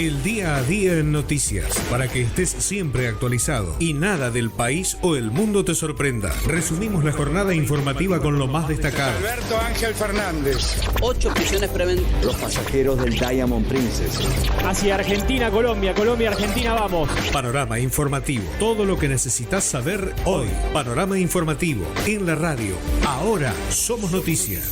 El día a día en noticias, para que estés siempre actualizado y nada del país o el mundo te sorprenda. Resumimos la jornada informativa con lo más destacado. Alberto Ángel Fernández. 8 prisiones preventivas. Los pasajeros del Diamond Princess. Hacia Argentina, Colombia, Argentina, vamos. Panorama informativo. Todo lo que necesitas saber hoy. Panorama informativo. En la radio. Ahora somos noticias.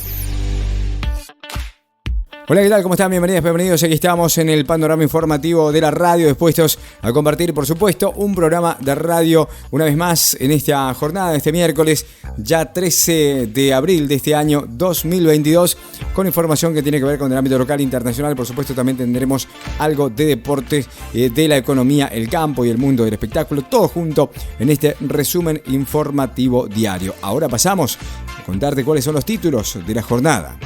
Hola, ¿qué tal? ¿Cómo están? Bienvenidos. Aquí estamos en el panorama informativo de la radio, dispuestos a compartir, por supuesto, un programa de radio una vez más en esta jornada, de este miércoles, ya 13 de abril de este año 2022, con información que tiene que ver con el ámbito local e internacional. Por supuesto, también tendremos algo de deportes, de la economía, el campo y el mundo del espectáculo, todo junto en este resumen informativo diario. Ahora pasamos a contarte cuáles son los títulos de la jornada.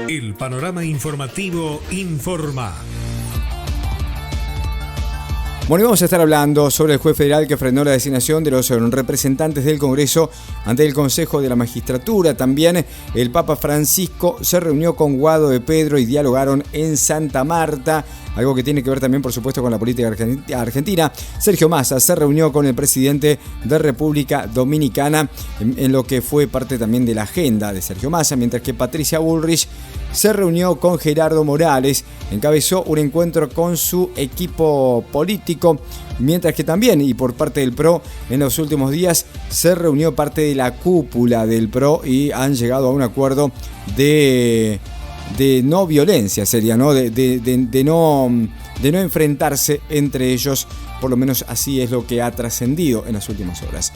El panorama informativo informa. Bueno, y vamos a estar hablando sobre el juez federal que frenó la designación de los representantes del Congreso ante el Consejo de la Magistratura. También el Papa Francisco se reunió con Guado de Pedro y dialogaron en Santa Marta. Algo que tiene que ver también, por supuesto, con la política argentina. Sergio Massa se reunió con el presidente de República Dominicana, en lo que fue parte también de la agenda de Sergio Massa, mientras que Patricia Bullrich se reunió con Gerardo Morales, encabezó un encuentro con su equipo político, mientras que también, y por parte del PRO, en los últimos días se reunió parte de la cúpula del PRO y han llegado a un acuerdo de no violencia, sería, ¿no? De no enfrentarse entre ellos, por lo menos así es lo que ha trascendido en las últimas horas.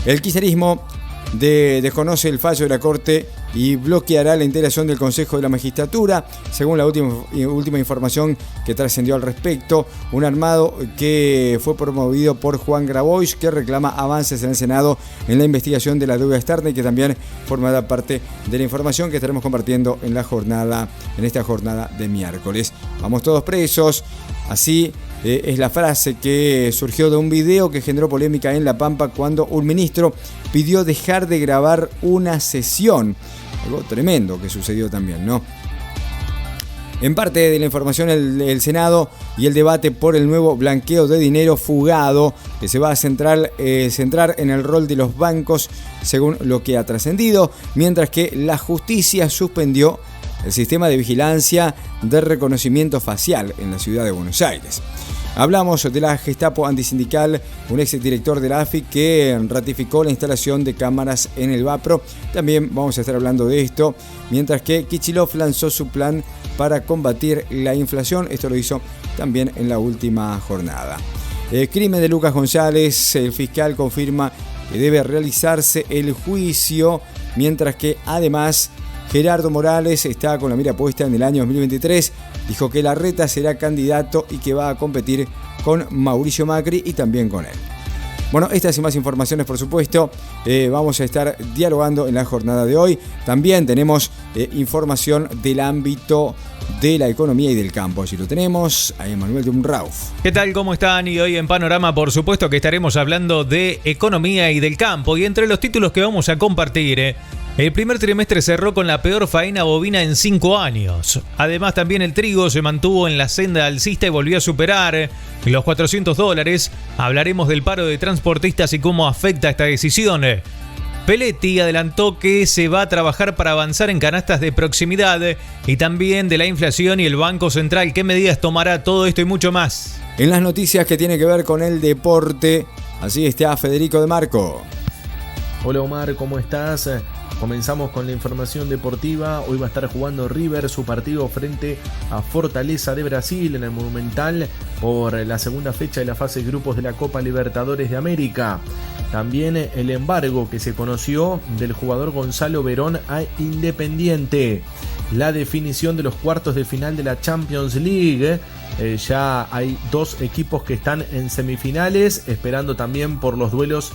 El kirchnerismo desconoce el fallo de la Corte y bloqueará la integración del Consejo de la Magistratura, según la última información que trascendió al respecto. Un armado que fue promovido por Juan Grabois, que reclama avances en el Senado en la investigación de la deuda externa y que también formará parte de la información que estaremos compartiendo en esta jornada de miércoles. Vamos todos presos, así es la frase que surgió de un video que generó polémica en La Pampa cuando un ministro pidió dejar de grabar una sesión. Algo tremendo que sucedió también, ¿no? En parte de la información, el Senado y el debate por el nuevo blanqueo de dinero fugado, que se va a centrar en el rol de los bancos, según lo que ha trascendido, mientras que la justicia suspendió el sistema de vigilancia de reconocimiento facial en la ciudad de Buenos Aires. Hablamos de la Gestapo antisindical, un exdirector de la AFI que ratificó la instalación de cámaras en el Vapro. También vamos a estar hablando de esto, mientras que Kicillof lanzó su plan para combatir la inflación. Esto lo hizo también en la última jornada. El crimen de Lucas González, el fiscal confirma que debe realizarse el juicio, mientras que además Gerardo Morales está con la mira puesta en el año 2023. Dijo que Larreta será candidato y que va a competir con Mauricio Macri y también con él. Bueno, estas y más informaciones, por supuesto, vamos a estar dialogando en la jornada de hoy. También tenemos información del ámbito de la economía y del campo. Allí lo tenemos, a Emanuel Dumrauf. ¿Qué tal? ¿Cómo están? Y hoy en Panorama, por supuesto, que estaremos hablando de economía y del campo. Y entre los títulos que vamos a compartir, el primer trimestre cerró con la peor faena bovina en 5 años. Además, también el trigo se mantuvo en la senda alcista y volvió a superar los $400. Hablaremos del paro de transportistas y cómo afecta esta decisión. Pelletti adelantó que se va a trabajar para avanzar en canastas de proximidad y también de la inflación y el Banco Central. ¿Qué medidas tomará? Todo esto y mucho más. En las noticias que tiene que ver con el deporte, así está Federico de Marco. Hola Omar, ¿cómo estás? Comenzamos con la información deportiva. Hoy va a estar jugando River su partido frente a Fortaleza de Brasil en el Monumental por la segunda fecha de la fase de grupos de la Copa Libertadores de América. También el embargo que se conoció del jugador Gonzalo Verón a Independiente. La definición de los cuartos de final de la Champions League. Ya hay 2 equipos que están en semifinales, esperando también por los duelos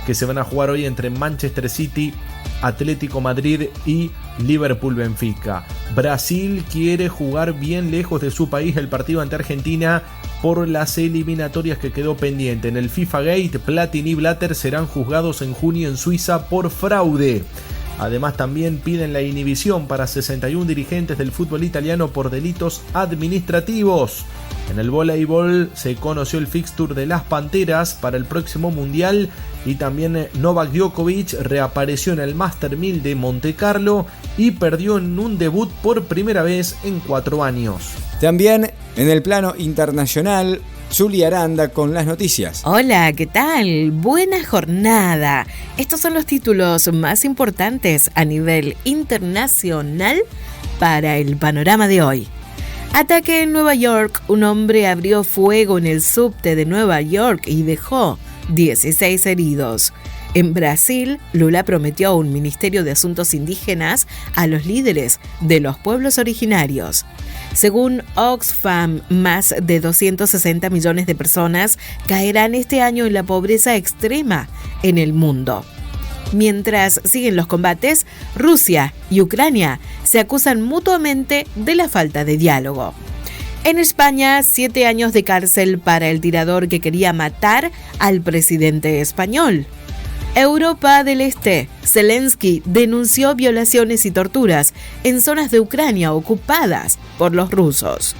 que se van a jugar hoy entre Manchester City, Atlético Madrid y Liverpool-Benfica. Brasil quiere jugar bien lejos de su país el partido ante Argentina por las eliminatorias que quedó pendiente. En el FIFA Gate, Platini y Blatter serán juzgados en junio en Suiza por fraude. Además también piden la inhibición para 61 dirigentes del fútbol italiano por delitos administrativos. En el voleibol se conoció el fixture de las Panteras para el próximo Mundial y también Novak Djokovic reapareció en el Master 1000 de Monte Carlo y perdió en un debut por primera vez en 4 años. También en el plano internacional, Zuli Aranda con las noticias. Hola, ¿qué tal? Buena jornada. Estos son los títulos más importantes a nivel internacional para el panorama de hoy. Ataque en Nueva York. Un hombre abrió fuego en el subte de Nueva York y dejó 16 heridos. En Brasil, Lula prometió un ministerio de asuntos indígenas a los líderes de los pueblos originarios. Según Oxfam, más de 260 millones de personas caerán este año en la pobreza extrema en el mundo. Mientras siguen los combates, Rusia y Ucrania se acusan mutuamente de la falta de diálogo. En España, 7 años de cárcel para el tirador que quería matar al presidente español. Europa del Este. Zelensky denunció violaciones y torturas en zonas de Ucrania ocupadas por los rusos.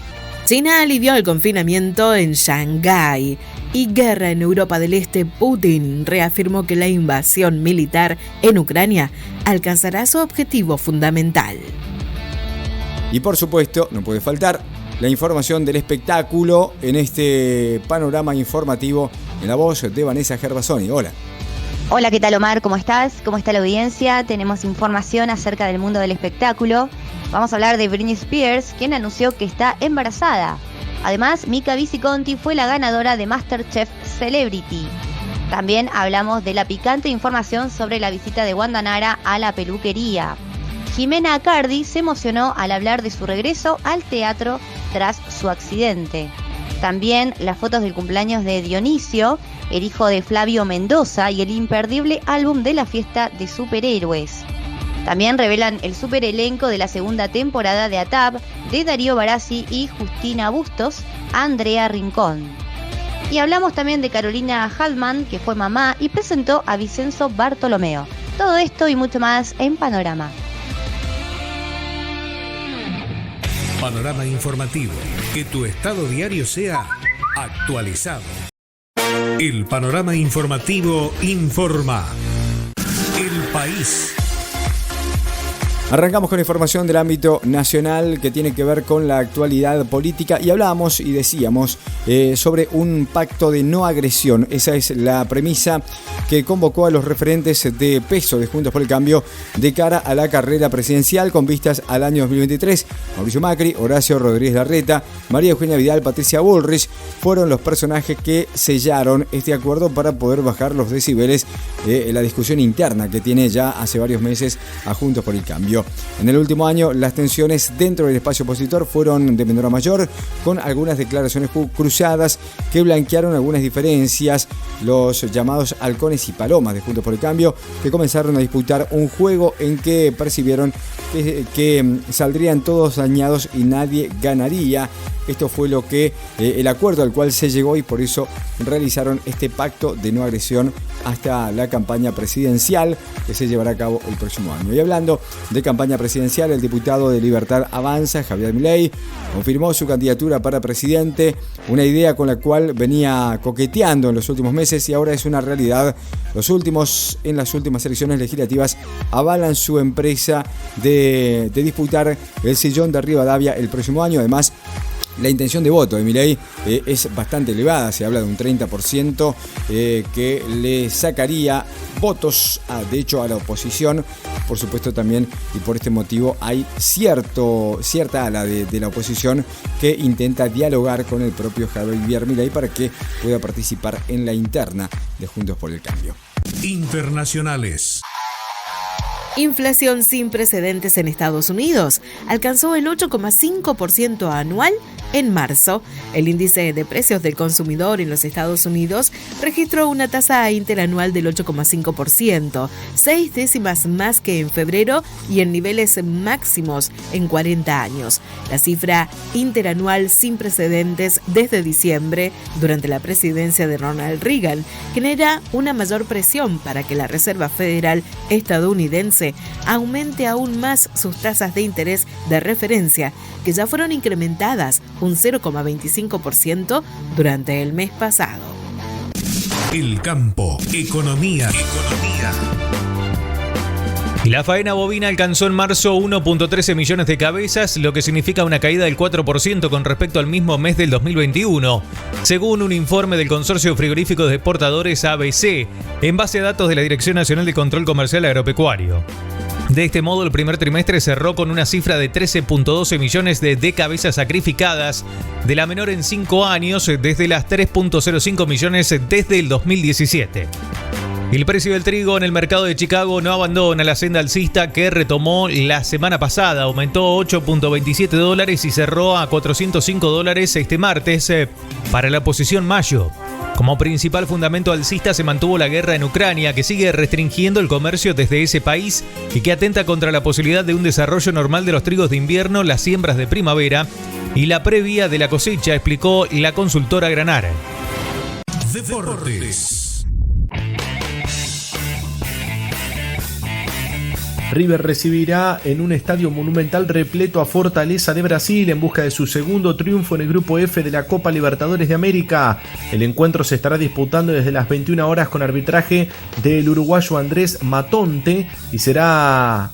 China alivió el confinamiento en Shanghái y guerra en Europa del Este. Putin reafirmó que la invasión militar en Ucrania alcanzará su objetivo fundamental. Y por supuesto, no puede faltar la información del espectáculo en este panorama informativo en la voz de Vanessa Gervasoni. Hola. Hola, ¿qué tal, Omar? ¿Cómo estás? ¿Cómo está la audiencia? Tenemos información acerca del mundo del espectáculo. Vamos a hablar de Britney Spears, quien anunció que está embarazada. Además, Mika Viciconti fue la ganadora de MasterChef Celebrity. También hablamos de la picante información sobre la visita de Wanda Nara a la peluquería. Jimena Acardi se emocionó al hablar de su regreso al teatro tras su accidente. También las fotos del cumpleaños de Dionisio, el hijo de Flavio Mendoza, y el imperdible álbum de la fiesta de superhéroes. También revelan el superelenco de la segunda temporada de ATAP de Darío Barassi y Justina Bustos, Andrea Rincón. Y hablamos también de Carolina Halman, que fue mamá y presentó a Vicenzo Bartolomeo. Todo esto y mucho más en Panorama. Panorama informativo. Que tu estado diario sea actualizado. El panorama informativo informa. El país. Arrancamos con información del ámbito nacional que tiene que ver con la actualidad política y hablábamos y decíamos sobre un pacto de no agresión. Esa es la premisa que convocó a los referentes de peso de Juntos por el Cambio de cara a la carrera presidencial con vistas al año 2023. Mauricio Macri, Horacio Rodríguez Larreta, María Eugenia Vidal, Patricia Bullrich fueron los personajes que sellaron este acuerdo para poder bajar los decibeles de la discusión interna que tiene ya hace varios meses a Juntos por el Cambio. En el último año, las tensiones dentro del espacio opositor fueron de menor a mayor, con algunas declaraciones cruzadas que blanquearon algunas diferencias, los llamados halcones y palomas de Juntos por el Cambio, que comenzaron a disputar un juego en que percibieron que saldrían todos dañados y nadie ganaría. Esto fue lo que el acuerdo al cual se llegó y por eso realizaron este pacto de no agresión hasta la campaña presidencial que se llevará a cabo el próximo año. Y hablando de campaña presidencial, el diputado de Libertad Avanza, Javier Milei, confirmó su candidatura para presidente, una idea con la cual venía coqueteando en los últimos meses y ahora es una realidad. En las últimas elecciones legislativas avalan su empresa de disputar el sillón de Rivadavia el próximo año. Además, la intención de voto de Milei es bastante elevada, se habla de un 30% que le sacaría votos, de hecho, a la oposición. Por supuesto también, y por este motivo, hay cierta ala de la oposición que intenta dialogar con el propio Javier Milei para que pueda participar en la interna de Juntos por el Cambio. Internacionales. Inflación sin precedentes en Estados Unidos alcanzó el 8,5% anual En marzo, el índice de precios del consumidor en los Estados Unidos registró una tasa interanual del 8,5%, 6 décimas más que en febrero y en niveles máximos en 40 años. La cifra interanual sin precedentes desde diciembre, durante la presidencia de Ronald Reagan, genera una mayor presión para que la Reserva Federal estadounidense aumente aún más sus tasas de interés de referencia, que ya fueron incrementadas un 0,25% durante el mes pasado. El campo, economía. Y la faena bovina alcanzó en marzo 1.13 millones de cabezas, lo que significa una caída del 4% con respecto al mismo mes del 2021, según un informe del Consorcio Frigorífico de Exportadores ABC, en base a datos de la Dirección Nacional de Control Comercial Agropecuario. De este modo, el primer trimestre cerró con una cifra de 13.12 millones de cabezas sacrificadas, de la menor en 5 años, desde las 3.05 millones desde el 2017. El precio del trigo en el mercado de Chicago no abandona la senda alcista que retomó la semana pasada. Aumentó $8.27 y cerró a $405 este martes para la posición mayo. Como principal fundamento alcista se mantuvo la guerra en Ucrania, que sigue restringiendo el comercio desde ese país y que atenta contra la posibilidad de un desarrollo normal de los trigos de invierno, las siembras de primavera y la previa de la cosecha, explicó la consultora Granar. Deportes. River recibirá en un estadio monumental repleto a Fortaleza de Brasil en busca de su segundo triunfo en el Grupo F de la Copa Libertadores de América. El encuentro se estará disputando desde las 21 horas con arbitraje del uruguayo Andrés Matonte y será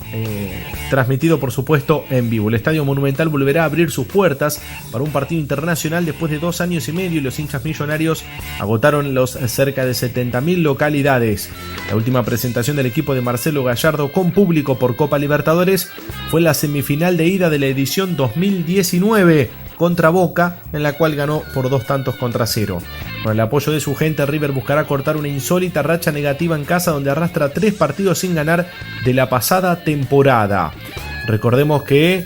transmitido, por supuesto, en vivo. El estadio monumental volverá a abrir sus puertas para un partido internacional después de 2 años y medio y los hinchas millonarios agotaron los cerca de 70.000 localidades. La última presentación del equipo de Marcelo Gallardo con público por Copa Libertadores fue en la semifinal de ida de la edición 2019 contra Boca, en la cual ganó por 2-0. Con el apoyo de su gente, River buscará cortar una insólita racha negativa en casa, donde arrastra 3 partidos sin ganar de la pasada temporada. Recordemos que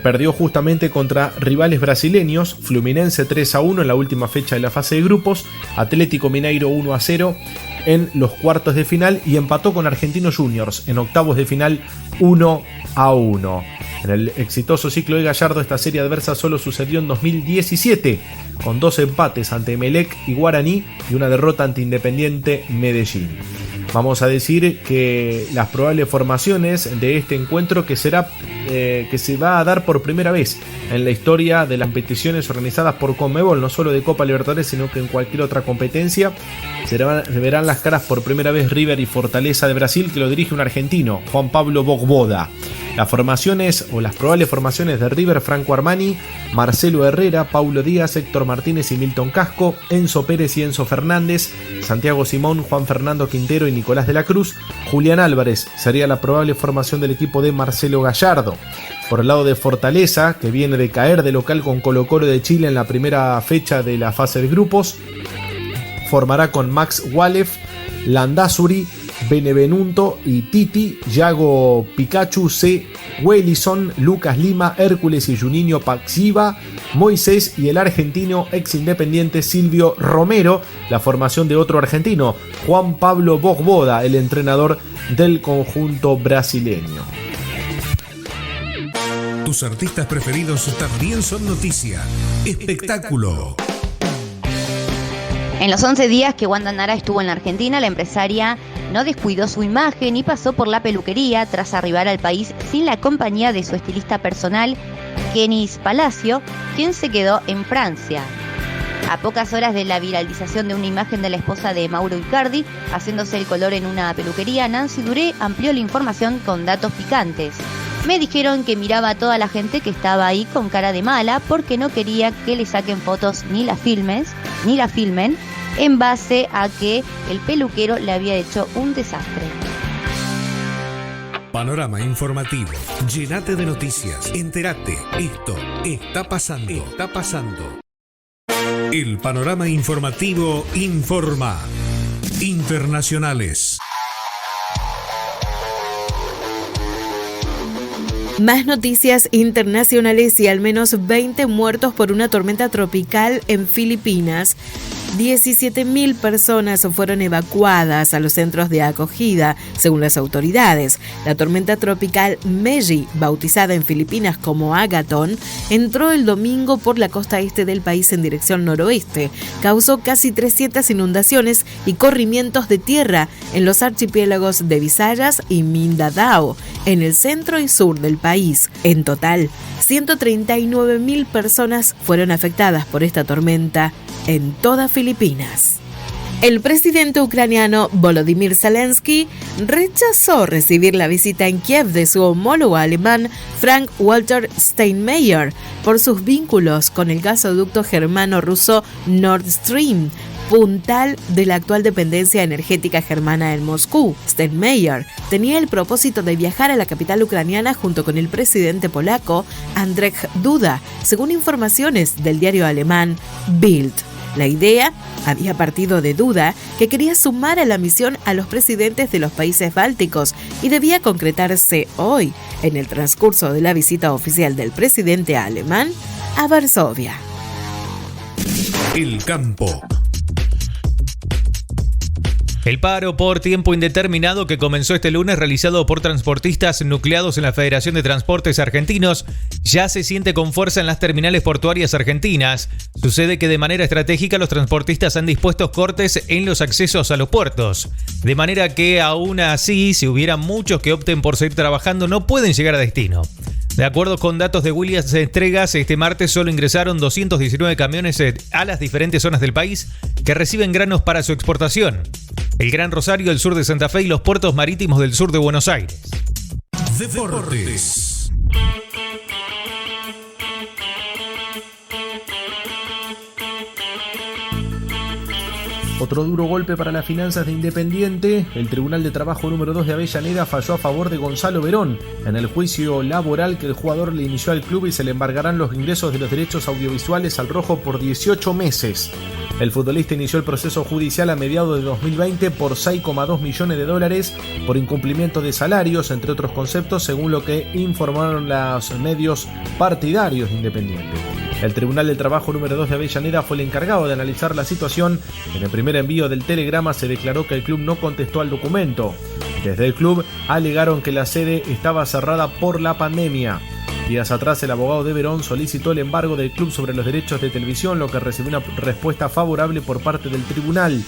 perdió justamente contra rivales brasileños, Fluminense 3-1 en la última fecha de la fase de grupos, Atlético Mineiro 1-0 en los cuartos de final y empató con Argentinos Juniors en octavos de final 1-1. En el exitoso ciclo de Gallardo, esta serie adversa solo sucedió en 2017, con 2 empates ante Emelec y Guaraní y una derrota ante Independiente Medellín. Vamos a decir que las probables formaciones de este encuentro que se va a dar por primera vez en la historia de las competiciones organizadas por Conmebol, no solo de Copa Libertadores, sino que en cualquier otra competencia, se verán las caras por primera vez River y Fortaleza de Brasil, que lo dirige un argentino, Juan Pablo Bogboda. Las formaciones o las probables formaciones de River: Franco Armani, Marcelo Herrera, Paulo Díaz, Héctor Martínez y Milton Casco, Enzo Pérez y Enzo Fernández, Santiago Simón, Juan Fernando Quintero y Nicolás de la Cruz, Julián Álvarez sería la probable formación del equipo de Marcelo Gallardo. Por el lado de Fortaleza, que viene de caer de local con Colo-Colo de Chile en la primera fecha de la fase de grupos, formará con Max Walef, Landázuri, Benevenuto y Titi, Yago Pikachu, C. Wellison, Lucas Lima, Hércules y Juninho Paxiva, Moisés y el argentino ex Independiente Silvio Romero, la formación de otro argentino, Juan Pablo Bogboda, el entrenador del conjunto brasileño. Tus artistas preferidos también son noticia. Espectáculo. En los 11 días que Wanda Nara estuvo en la Argentina, la empresaria no descuidó su imagen y pasó por la peluquería tras arribar al país sin la compañía de su estilista personal, Kenis Palacio, quien se quedó en Francia. A pocas horas de la viralización de una imagen de la esposa de Mauro Icardi haciéndose el color en una peluquería, Nancy Duré amplió la información con datos picantes. Me dijeron que miraba a toda la gente que estaba ahí con cara de mala porque no quería que le saquen fotos ni la filmen, en base a que el peluquero le había hecho un desastre. Panorama informativo. Llénate de noticias. Entérate. Esto está pasando. El panorama informativo informa. Internacionales. Más noticias internacionales y al menos 20 muertos por una tormenta tropical en Filipinas. 17.000 personas fueron evacuadas a los centros de acogida, según las autoridades. La tormenta tropical Meji, bautizada en Filipinas como Agaton, entró el domingo por la costa este del país en dirección noroeste. Causó casi 300 inundaciones y corrimientos de tierra en los archipiélagos de Visayas y Mindanao, en el centro y sur del país. En total, 139.000 personas fueron afectadas por esta tormenta en toda Filipinas. El presidente ucraniano Volodymyr Zelensky rechazó recibir la visita en Kiev de su homólogo alemán Frank-Walter Steinmeier por sus vínculos con el gasoducto germano-ruso Nord Stream, puntal de la actual dependencia energética germana en Moscú. Steinmeier tenía el propósito de viajar a la capital ucraniana junto con el presidente polaco Andrzej Duda, según informaciones del diario alemán Bild. La idea había partido de Duda, que quería sumar a la misión a los presidentes de los países bálticos y debía concretarse hoy, en el transcurso de la visita oficial del presidente alemán a Varsovia. El campo. El paro por tiempo indeterminado que comenzó este lunes, realizado por transportistas nucleados en la Federación de Transportes Argentinos, ya se siente con fuerza en las terminales portuarias argentinas. Sucede que de manera estratégica los transportistas han dispuesto cortes en los accesos a los puertos, de manera que aún así, si hubiera muchos que opten por seguir trabajando, no pueden llegar a destino. De acuerdo con datos de Williams Entregas, este martes solo ingresaron 219 camiones a las diferentes zonas del país que reciben granos para su exportación: el Gran Rosario, el sur de Santa Fe y los puertos marítimos del sur de Buenos Aires. Deportes. Otro duro golpe para las finanzas de Independiente. El Tribunal de Trabajo número 2 de Avellaneda falló a favor de Gonzalo Verón en el juicio laboral que el jugador le inició al club y se le embargarán los ingresos de los derechos audiovisuales al rojo por 18 meses. El futbolista inició el proceso judicial a mediados de 2020 por $6,2 millones por incumplimiento de salarios, entre otros conceptos, según lo que informaron los medios partidarios de Independiente. El Tribunal del Trabajo número 2 de Avellaneda fue el encargado de analizar la situación. En el primer envío del telegrama se declaró que el club no contestó al documento. Desde el club alegaron que la sede estaba cerrada por la pandemia. Días atrás, el abogado de Verón solicitó el embargo del club sobre los derechos de televisión, lo que recibió una respuesta favorable por parte del tribunal.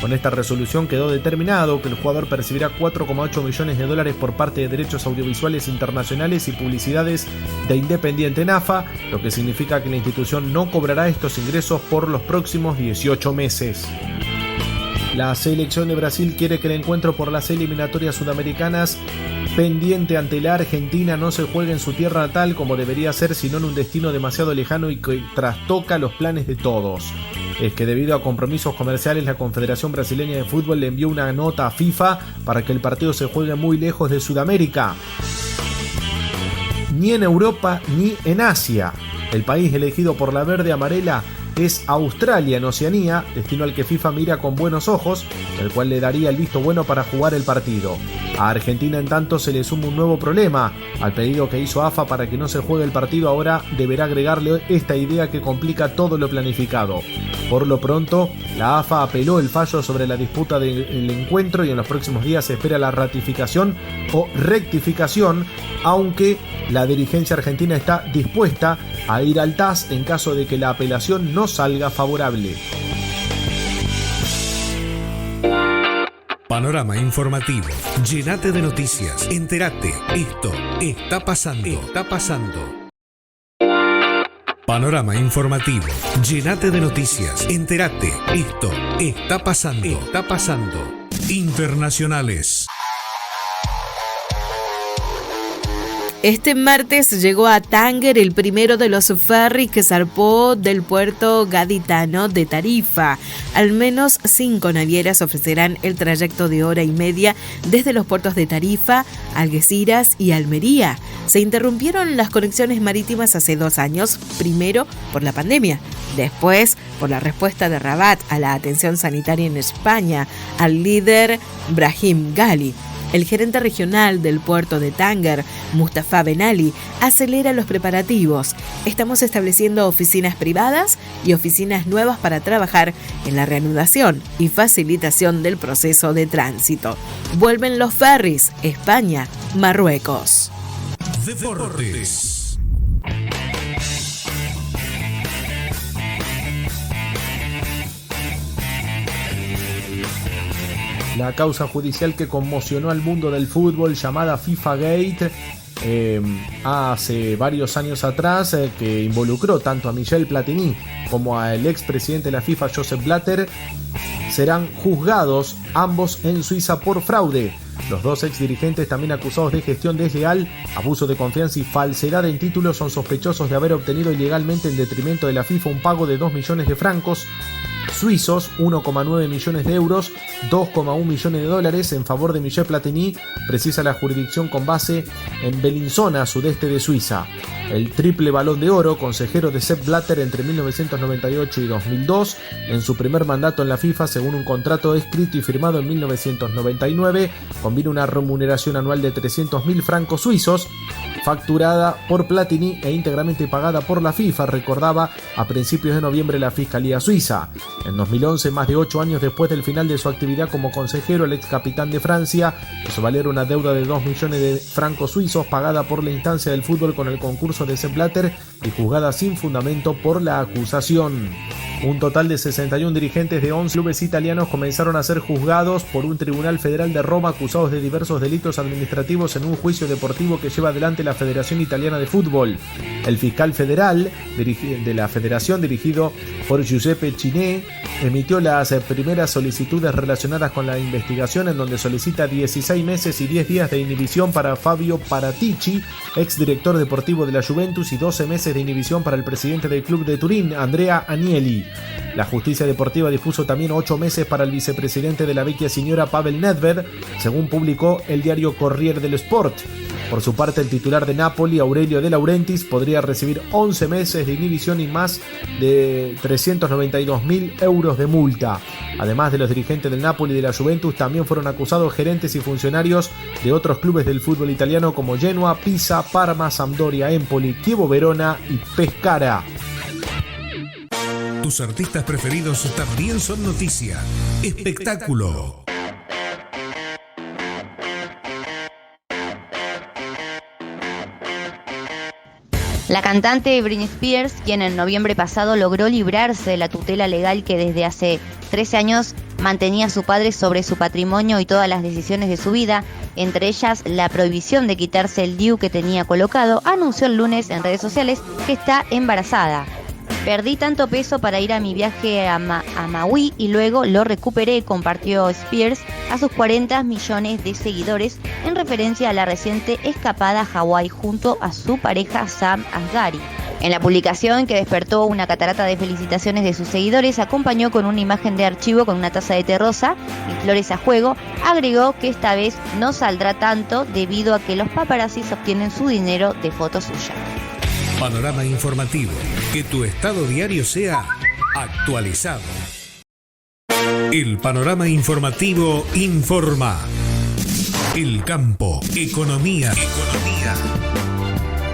Con esta resolución quedó determinado que el jugador percibirá $4,8 millones por parte de derechos audiovisuales internacionales y publicidades de Independiente en AFA, lo que significa que la institución no cobrará estos ingresos por los próximos 18 meses. La selección de Brasil quiere que el encuentro por las eliminatorias sudamericanas pendiente ante la Argentina no se juegue en su tierra natal como debería ser, sino en un destino demasiado lejano y que trastoca los planes de todos. Es que debido a compromisos comerciales, la Confederación Brasileña de Fútbol le envió una nota a FIFA para que el partido se juegue muy lejos de Sudamérica. Ni en Europa ni en Asia. El país elegido por la verde amarela es Australia, en Oceanía, destino al que FIFA mira con buenos ojos, el cual le daría el visto bueno para jugar el partido. A Argentina, en tanto, se le suma un nuevo problema. Al pedido que hizo AFA para que no se juegue el partido, ahora deberá agregarle esta idea que complica todo lo planificado. Por lo pronto, la AFA apeló el fallo sobre la disputa del encuentro y en los próximos días se espera la ratificación o rectificación, aunque la dirigencia argentina está dispuesta a ir al TAS en caso de que la apelación no salga favorable. Panorama informativo. Llénate de noticias. Entérate. Esto está pasando. Está pasando. Panorama informativo. Llénate de noticias. Entérate. Esto está pasando. Está pasando. Internacionales. Este martes llegó a Tánger el primero de los ferries que zarpó del puerto gaditano de Tarifa. Al menos 5 navieras ofrecerán el trayecto de hora y media desde los puertos de Tarifa, Algeciras y Almería. Se interrumpieron las conexiones marítimas hace 2 años, primero por la pandemia, después por la respuesta de Rabat a la atención sanitaria en España al líder Brahim Ghali. El gerente regional del puerto de Tánger, Mustafa Ben Ali, acelera los preparativos. Estamos estableciendo oficinas privadas y oficinas nuevas para trabajar en la reanudación y facilitación del proceso de tránsito. Vuelven los ferries, España, Marruecos. Deportes. La causa judicial que conmocionó al mundo del fútbol, llamada FIFA Gate, hace varios años atrás, que involucró tanto a Michel Platini como al expresidente de la FIFA, Joseph Blatter, serán juzgados ambos en Suiza por fraude. Los dos exdirigentes, también acusados de gestión desleal, abuso de confianza y falsedad en títulos, son sospechosos de haber obtenido ilegalmente en detrimento de la FIFA un pago de 2 millones de francos suizos, 1,9 millones de euros, 2,1 millones de dólares en favor de Michel Platini, precisa la jurisdicción con base en Bellinzona, sudeste de Suiza. El triple balón de oro, consejero de Sepp Blatter entre 1998 y 2002, en su primer mandato en la FIFA, según un contrato escrito y firmado en 1999, combina una remuneración anual de 300.000 francos suizos, facturada por Platini e íntegramente pagada por la FIFA, recordaba a principios de noviembre la Fiscalía Suiza. En 2011, más de 8 años después del final de su actividad como consejero, el ex capitán de Francia hizo valer una deuda de 2 millones de francos suizos pagada por la instancia del fútbol con el concurso de Sepp Blatter y juzgada sin fundamento por la acusación. Un total de 61 dirigentes de 11 clubes italianos comenzaron a ser juzgados por un tribunal federal de Roma, acusados de diversos delitos administrativos en un juicio deportivo que lleva adelante la Federación Italiana de Fútbol. El fiscal federal de la federación, dirigido por Giuseppe Ciné, emitió las primeras solicitudes relacionadas con la investigación, en donde solicita 16 meses y 10 días de inhibición para Fabio Paratici, exdirector deportivo de la Juventus, y 12 meses de inhibición para el presidente del club de Turín, Andrea Agnelli. La justicia deportiva dispuso también 8 meses para el vicepresidente de la Vecchia Signora, Pavel Nedved, según publicó el diario Corriere dello Sport. Por su parte, el titular de Napoli, Aurelio De Laurentiis, podría recibir 11 meses de inhibición y más de 392.000 euros de multa. Además de los dirigentes del Napoli y de la Juventus, también fueron acusados gerentes y funcionarios de otros clubes del fútbol italiano como Genoa, Pisa, Parma, Sampdoria, Empoli, Chievo Verona y Pescara. Tus artistas preferidos también son noticia. Espectáculo. La cantante Britney Spears, quien en noviembre pasado logró librarse de la tutela legal que desde hace 13 años mantenía a su padre sobre su patrimonio y todas las decisiones de su vida, entre ellas la prohibición de quitarse el DIU que tenía colocado, anunció el lunes en redes sociales que está embarazada. Perdí tanto peso para ir a mi viaje a Maui y luego lo recuperé, compartió Spears a sus 40 millones de seguidores en referencia a la reciente escapada a Hawái junto a su pareja Sam Asghari. En la publicación, que despertó una catarata de felicitaciones de sus seguidores, acompañó con una imagen de archivo con una taza de té rosa y flores a juego. Agregó que esta vez no saldrá tanto debido a que los paparazzis obtienen su dinero de fotos suyas. Panorama informativo. Que tu estado diario sea actualizado. El panorama informativo informa. El campo, economía.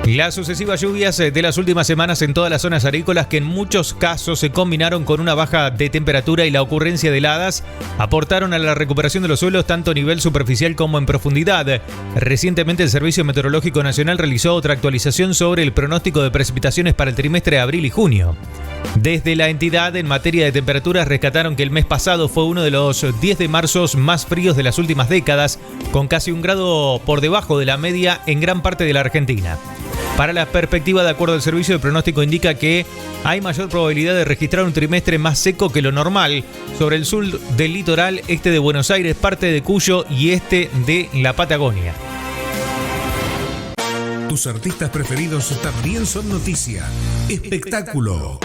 Las sucesivas lluvias de las últimas semanas en todas las zonas agrícolas, que en muchos casos se combinaron con una baja de temperatura y la ocurrencia de heladas, aportaron a la recuperación de los suelos tanto a nivel superficial como en profundidad. Recientemente el Servicio Meteorológico Nacional realizó otra actualización sobre el pronóstico de precipitaciones para el trimestre de abril y junio. Desde la entidad, en materia de temperaturas, rescataron que el mes pasado fue uno de los 10 de marzo más fríos de las últimas décadas, con casi 1 grado por debajo de la media en gran parte de la Argentina. Para la perspectiva, de acuerdo al servicio, el pronóstico indica que hay mayor probabilidad de registrar un trimestre más seco que lo normal sobre el sur del litoral, este de Buenos Aires, parte de Cuyo y este de la Patagonia. Tus artistas preferidos también son noticia. Espectáculo.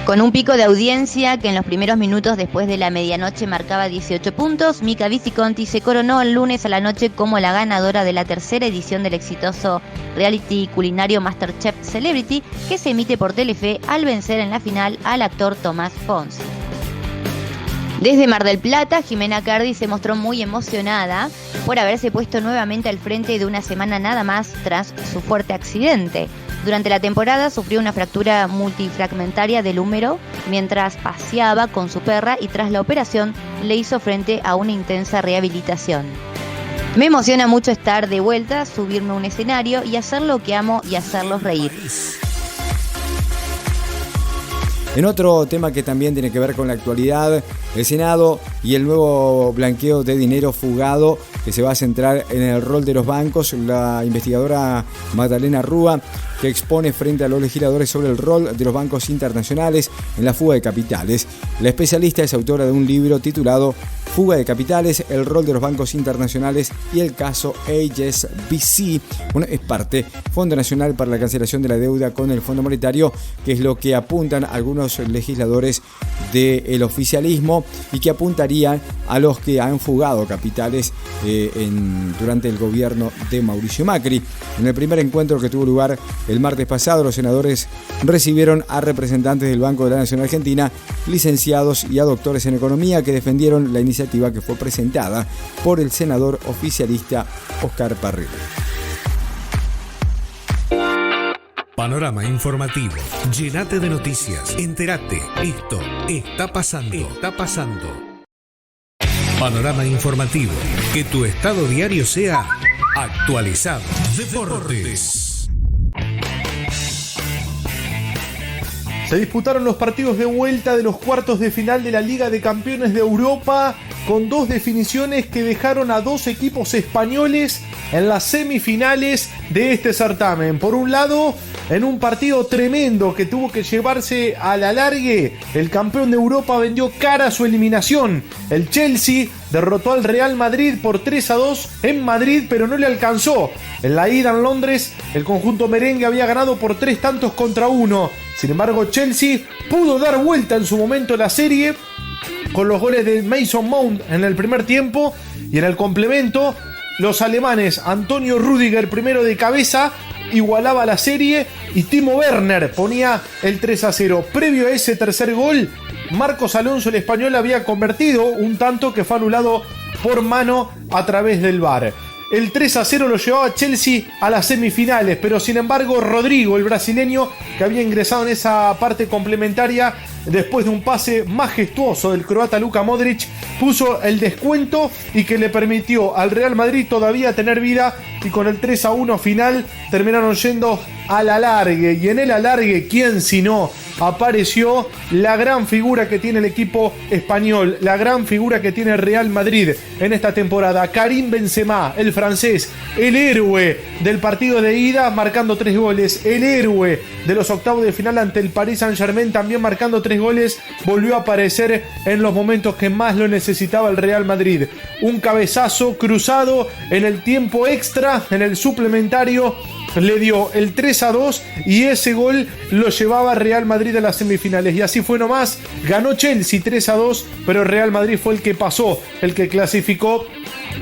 Con un pico de audiencia que en los primeros minutos después de la medianoche marcaba 18 puntos, Mica Visconti se coronó el lunes a la noche como la ganadora de la tercera edición del exitoso reality culinario MasterChef Celebrity, que se emite por Telefe, al vencer en la final al actor Tomás Fonsi. Desde Mar del Plata, Jimena Cardi se mostró muy emocionada por haberse puesto nuevamente al frente de una semana nada más tras su fuerte accidente. Durante la temporada sufrió una fractura multifragmentaria del húmero mientras paseaba con su perra y tras la operación le hizo frente a una intensa rehabilitación. Me emociona mucho estar de vuelta, subirme a un escenario y hacer lo que amo y hacerlos reír. En otro tema que también tiene que ver con la actualidad, el Senado y el nuevo blanqueo de dinero fugado que se va a centrar en el rol de los bancos. La investigadora Magdalena Rúa, que expone frente a los legisladores sobre el rol de los bancos internacionales en la fuga de capitales. La especialista es autora de un libro titulado Fuga de capitales, el rol de los bancos internacionales y el caso HSBC. Bueno, es parte Fondo Nacional para la Cancelación de la Deuda con el Fondo Monetario, que es lo que apuntan algunos legisladores del oficialismo y que apuntarían a los que han fugado capitales durante el gobierno de Mauricio Macri. En el primer encuentro que tuvo lugar el martes pasado, los senadores recibieron a representantes del Banco de la Nación Argentina, licenciados y a doctores en economía que defendieron la iniciativa que fue presentada por el senador oficialista Oscar Parrilli. Panorama informativo. Llénate de noticias. Entérate. Esto está pasando. Está pasando. Panorama informativo. Que tu estado diario sea actualizado. Deportes. Se disputaron los partidos de vuelta de los cuartos de final de la Liga de Campeones de Europa, con dos definiciones que dejaron a dos equipos españoles en las semifinales de este certamen. Por un lado, en un partido tremendo que tuvo que llevarse a la largue, el campeón de Europa vendió cara a su eliminación. El Chelsea derrotó al Real Madrid por 3-2 en Madrid, pero no le alcanzó. En la ida en Londres, el conjunto merengue había ganado por 3-1. Sin embargo, Chelsea pudo dar vuelta en su momento la serie con los goles de Mason Mount en el primer tiempo, y en el complemento los alemanes Antonio Rüdiger, primero de cabeza, igualaba la serie y Timo Werner ponía el 3-0. Previo a ese tercer gol, Marcos Alonso, el español, había convertido un tanto que fue anulado por mano a través del VAR. El 3-0 lo llevaba a Chelsea a las semifinales, pero sin embargo Rodrigo, el brasileño, que había ingresado en esa parte complementaria después de un pase majestuoso del croata Luka Modric, puso el descuento y que le permitió al Real Madrid todavía tener vida, y con el 3-1 final terminaron yendo al alargue. Y en el alargue, ¿quién si no? Apareció la gran figura que tiene el equipo español, la gran figura que tiene el Real Madrid en esta temporada, Karim Benzema, el francés, el héroe del partido de ida marcando 3 goles, el héroe de los octavos de final ante el Paris Saint-Germain también marcando 3 goles, volvió a aparecer en los momentos que más lo necesitaba el Real Madrid. Un cabezazo cruzado en el tiempo extra, en el suplementario, le dio el 3-2 y ese gol lo llevaba Real Madrid a las semifinales. Y así fue nomás, ganó Chelsea 3-2, pero Real Madrid fue el que pasó, el que clasificó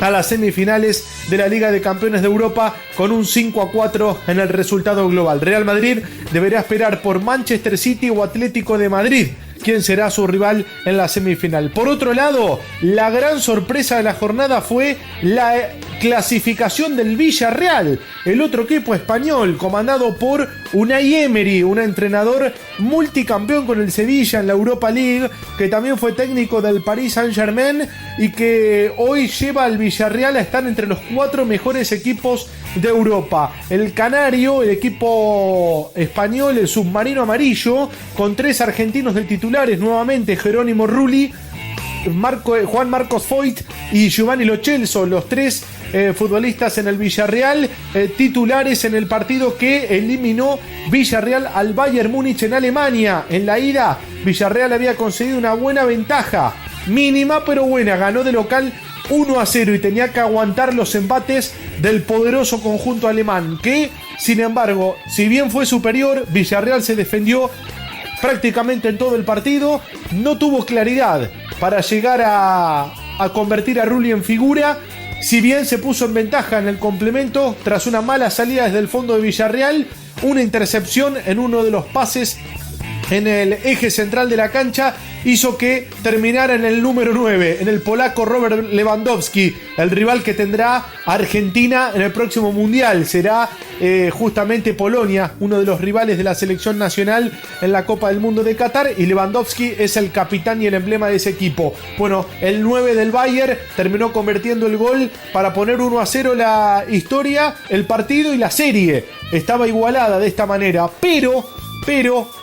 a las semifinales de la Liga de Campeones de Europa con un 5-4 en el resultado global. Real Madrid deberá esperar por Manchester City o Atlético de Madrid, quién será su rival en la semifinal. Por otro lado, la gran sorpresa de la jornada fue la clasificación del Villarreal, el otro equipo español comandado por Unai Emery, un entrenador multicampeón con el Sevilla en la Europa League, que también fue técnico del Paris Saint-Germain y que hoy lleva al Villarreal a estar entre los 4 mejores equipos de Europa. El canario, el equipo español, el submarino amarillo, con 3 argentinos de titulares nuevamente, Jerónimo Rulli, Juan Marcos Foyt y Giovanni Lo Celso, los 3 futbolistas en el Villarreal, titulares en el partido que eliminó Villarreal al Bayern Múnich en Alemania. En la ida, Villarreal había conseguido una buena ventaja, mínima pero buena, ganó de local 1-0 y tenía que aguantar los embates del poderoso conjunto alemán, que sin embargo, si bien fue superior, Villarreal se defendió prácticamente en todo el partido, no tuvo claridad para llegar a convertir a Rulli en figura. Si bien se puso en ventaja en el complemento tras una mala salida desde el fondo de Villarreal, una intercepción en uno de los pases en el eje central de la cancha hizo que terminara en el número 9, en el polaco Robert Lewandowski, el rival que tendrá Argentina en el próximo Mundial. Será justamente Polonia, uno de los rivales de la selección nacional en la Copa del Mundo de Qatar, y Lewandowski es el capitán y el emblema de ese equipo. Bueno, el 9 del Bayern terminó convirtiendo el gol para poner 1-0 la historia, el partido y la serie. Estaba igualada de esta manera, pero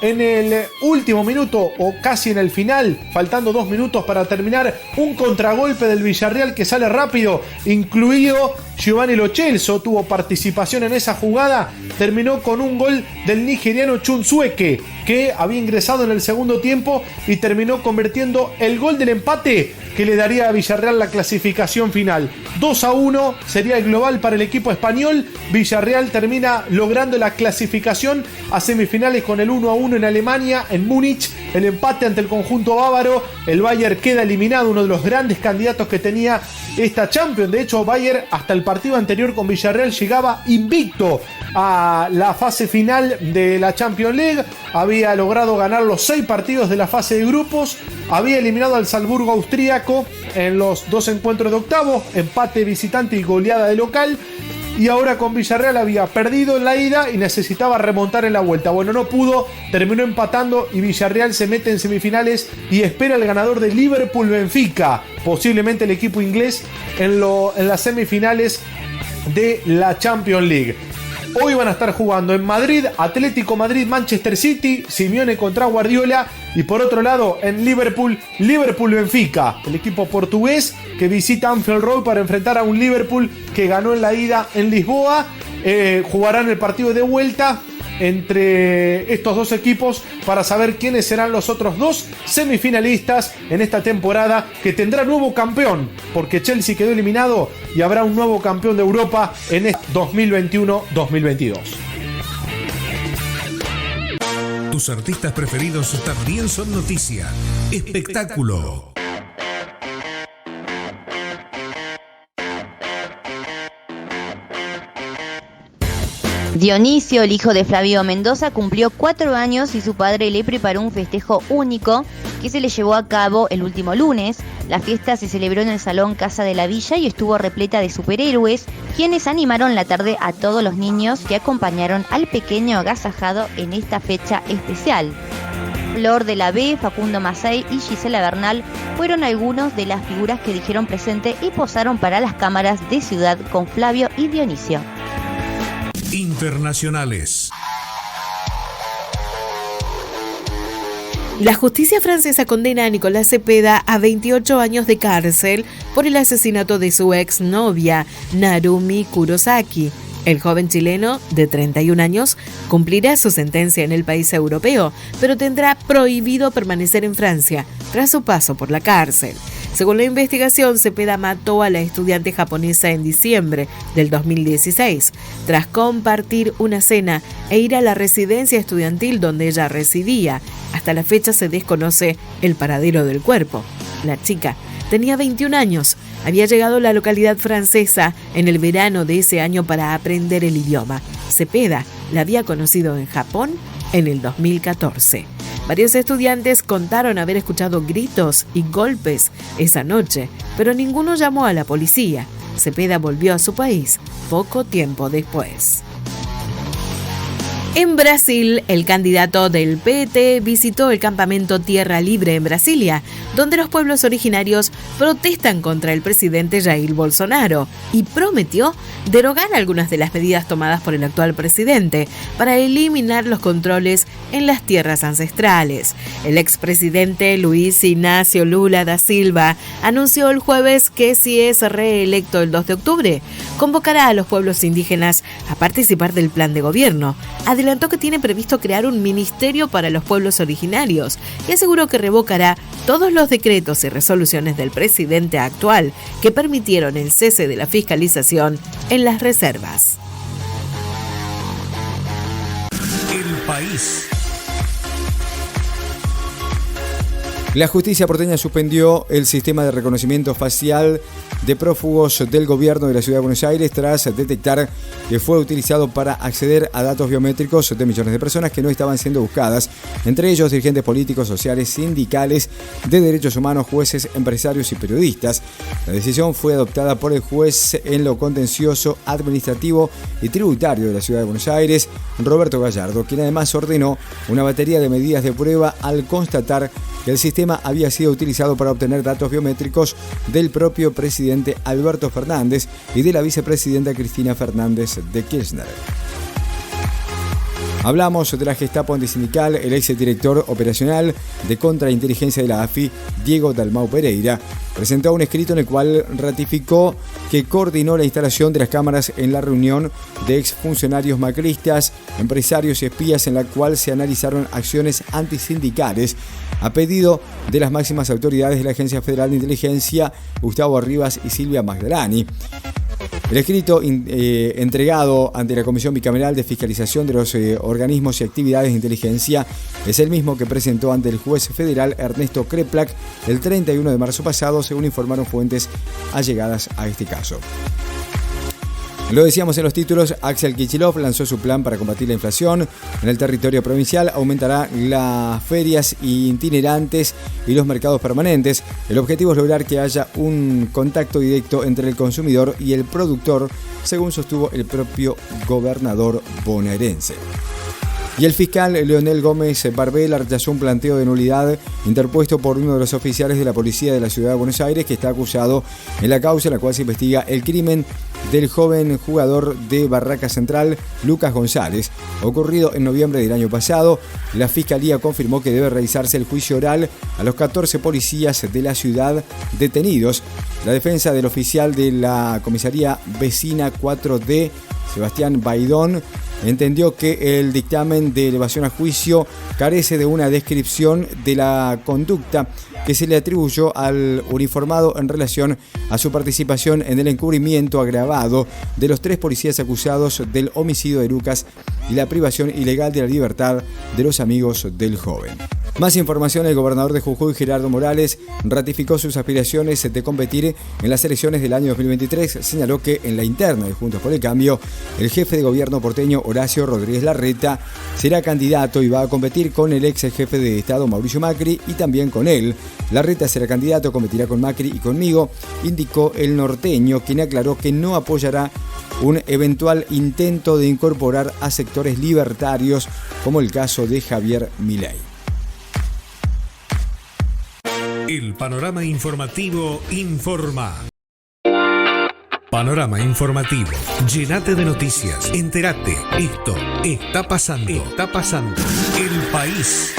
en el último minuto o casi en el final, faltando 2 minutos para terminar, un contragolpe del Villarreal que sale rápido, incluido Giovanni Lo Celso, tuvo participación en esa jugada, terminó con un gol del nigeriano Chun Sueke, que había ingresado en el segundo tiempo y terminó convirtiendo el gol del empate que le daría a Villarreal la clasificación final. 2-1 sería el global para el equipo español. Villarreal termina logrando la clasificación a semifinales con el 1-1 en Alemania, en Múnich, el empate ante el conjunto bávaro. El Bayern queda eliminado, uno de los grandes candidatos que tenía esta Champions. De hecho, Bayern hasta el partido anterior con Villarreal llegaba invicto a la fase final de la Champions League. Había logrado ganar los 6 partidos de la fase de grupos. Había eliminado al Salzburgo austríaco en los 2 encuentros de octavos, empate visitante y goleada de local. Y ahora con Villarreal había perdido en la ida y necesitaba remontar en la vuelta. Bueno, no pudo, terminó empatando y Villarreal se mete en semifinales y espera el ganador de Liverpool-Benfica, posiblemente el equipo inglés en las semifinales de la Champions League. Hoy van a estar jugando en Madrid, Atlético Madrid, Manchester City, Simeone contra Guardiola. Y por otro lado, en Liverpool-Benfica, el equipo portugués que visita Anfield Road para enfrentar a un Liverpool que ganó en la ida en Lisboa. Jugarán el partido de vuelta entre estos dos equipos para saber quiénes serán los otros 2 semifinalistas en esta temporada, que tendrá nuevo campeón, porque Chelsea quedó eliminado y habrá un nuevo campeón de Europa en este 2021-2022. Tus artistas preferidos también son noticia. Espectáculo. Dionisio, el hijo de Flavio Mendoza, cumplió 4 años y su padre le preparó un festejo único que se le llevó a cabo el último lunes. La fiesta se celebró en el Salón Casa de la Villa y estuvo repleta de superhéroes, quienes animaron la tarde a todos los niños que acompañaron al pequeño agasajado en esta fecha especial. Flor de la B, Facundo Macei y Gisela Bernal fueron algunos de las figuras que dijeron presente y posaron para las cámaras de Ciudad con Flavio y Dionisio. Internacionales. La justicia francesa condena a Nicolás Cepeda a 28 años de cárcel por el asesinato de su exnovia, Narumi Kurosaki. El joven chileno, de 31 años, cumplirá su sentencia en el país europeo, pero tendrá prohibido permanecer en Francia tras su paso por la cárcel. Según la investigación, Cepeda mató a la estudiante japonesa en diciembre del 2016, tras compartir una cena e ir a la residencia estudiantil donde ella residía. Hasta la fecha se desconoce el paradero del cuerpo. La chica tenía 21 años. Había llegado a la localidad francesa en el verano de ese año para aprender el idioma. Cepeda la había conocido en Japón en el 2014. Varios estudiantes contaron haber escuchado gritos y golpes esa noche, pero ninguno llamó a la policía. Cepeda volvió a su país poco tiempo después. En Brasil, el candidato del PT visitó el campamento Tierra Libre en Brasilia, donde los pueblos originarios protestan contra el presidente Jair Bolsonaro, y prometió derogar algunas de las medidas tomadas por el actual presidente para eliminar los controles en las tierras ancestrales. El expresidente Luiz Inácio Lula da Silva anunció el jueves que, si es reelecto el 2 de octubre, convocará a los pueblos indígenas a participar del plan de gobierno. Adelantó que tiene previsto crear un ministerio para los pueblos originarios y aseguró que revocará todos los decretos y resoluciones del presidente actual que permitieron el cese de la fiscalización en las reservas. El país. La justicia porteña suspendió el sistema de reconocimiento facial de prófugos del gobierno de la Ciudad de Buenos Aires tras detectar que fue utilizado para acceder a datos biométricos de millones de personas que no estaban siendo buscadas, entre ellos dirigentes políticos, sociales, sindicales, de derechos humanos, jueces, empresarios y periodistas. La decisión fue adoptada por el juez en lo contencioso, administrativo y tributario de la Ciudad de Buenos Aires, Roberto Gallardo, quien además ordenó una batería de medidas de prueba al constatar que el sistema había sido utilizado para obtener datos biométricos del propio presidente Alberto Fernández y de la vicepresidenta Cristina Fernández de Kirchner. Hablamos de la Gestapo antisindical. El exdirector operacional de contrainteligencia de la AFI, Diego Dalmau Pereira, presentó un escrito en el cual ratificó que coordinó la instalación de las cámaras en la reunión de exfuncionarios macristas, empresarios y espías, en la cual se analizaron acciones antisindicales a pedido de las máximas autoridades de la Agencia Federal de Inteligencia, Gustavo Rivas y Silvia Magdalani. El escrito entregado ante la Comisión Bicameral de Fiscalización de los Organismos y Actividades de Inteligencia es el mismo que presentó ante el juez federal Ernesto Kreplak el 31 de marzo pasado, según informaron fuentes allegadas a este caso. Lo decíamos en los títulos, Axel Kicillof lanzó su plan para combatir la inflación. En el territorio provincial aumentará las ferias itinerantes y los mercados permanentes. El objetivo es lograr que haya un contacto directo entre el consumidor y el productor, según sostuvo el propio gobernador bonaerense. Y el fiscal Leonel Gómez Barbela rechazó un planteo de nulidad interpuesto por uno de los oficiales de la policía de la Ciudad de Buenos Aires, que está acusado en la causa en la cual se investiga el crimen del joven jugador de Barraca Central, Lucas González, ocurrido en noviembre del año pasado. La fiscalía confirmó que debe realizarse el juicio oral a los 14 policías de la ciudad detenidos. La defensa del oficial de la comisaría vecina 4D, Sebastián Baidón, entendió que el dictamen de elevación a juicio carece de una descripción de la conducta que se le atribuyó al uniformado en relación a su participación en el encubrimiento agravado de los 3 policías acusados del homicidio de Lucas y la privación ilegal de la libertad de los amigos del joven. Más información: el gobernador de Jujuy, Gerardo Morales, ratificó sus aspiraciones de competir en las elecciones del año 2023. Señaló que en la interna de Juntos por el Cambio, el jefe de gobierno porteño, Horacio Rodríguez Larreta, será candidato y va a competir con el ex jefe de Estado, Mauricio Macri, y también con él. Larreta será candidato, competirá con Macri y conmigo, indicó el norteño, quien aclaró que no apoyará un eventual intento de incorporar a sectores libertarios, como el caso de Javier Milei. El panorama informativo informa. Panorama informativo. Llénate de noticias. Entérate. Esto está pasando. Está pasando. El país.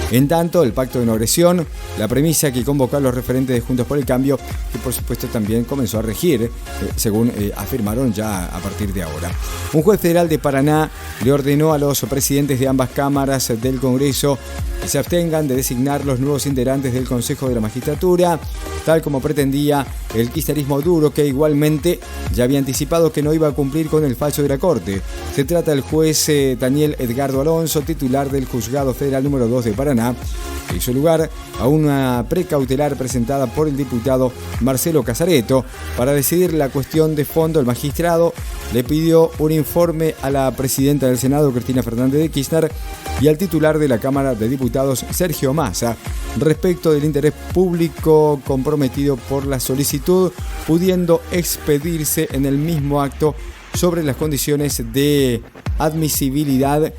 En tanto, el pacto de no agresión, la premisa que convocó a los referentes de Juntos por el Cambio, que por supuesto también comenzó a regir, según afirmaron ya a partir de ahora. Un juez federal de Paraná le ordenó a los presidentes de ambas cámaras del Congreso que se abstengan de designar los nuevos integrantes del Consejo de la Magistratura, tal como pretendía el kirchnerismo duro, que igualmente ya había anticipado que no iba a cumplir con el fallo de la Corte. Se trata del juez Daniel Edgardo Alonso, titular del Juzgado Federal número 2 de Paraná, que hizo lugar a una precautelar presentada por el diputado Marcelo Casareto. Para decidir la cuestión de fondo, el magistrado le pidió un informe a la presidenta del Senado, Cristina Fernández de Kirchner, y al titular de la Cámara de Diputados, Sergio Massa, respecto del interés público comprometido por la solicitud, pudiendo expedirse en el mismo acto sobre las condiciones de admisibilidad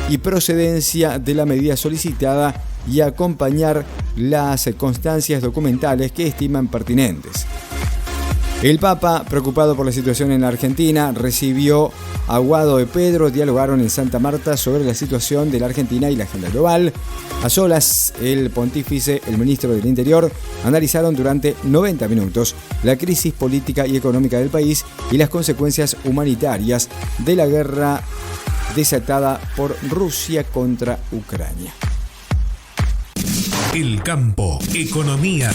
y procedencia de la medida solicitada y acompañar las constancias documentales que estiman pertinentes. El Papa, preocupado por la situación en la Argentina, recibió a Guado de Pedro. Dialogaron en Santa Marta sobre la situación de la Argentina y la agenda global. A solas, el pontífice, el ministro del Interior, analizaron durante 90 minutos la crisis política y económica del país y las consecuencias humanitarias de la guerra desatada por Rusia contra Ucrania. El campo, economía.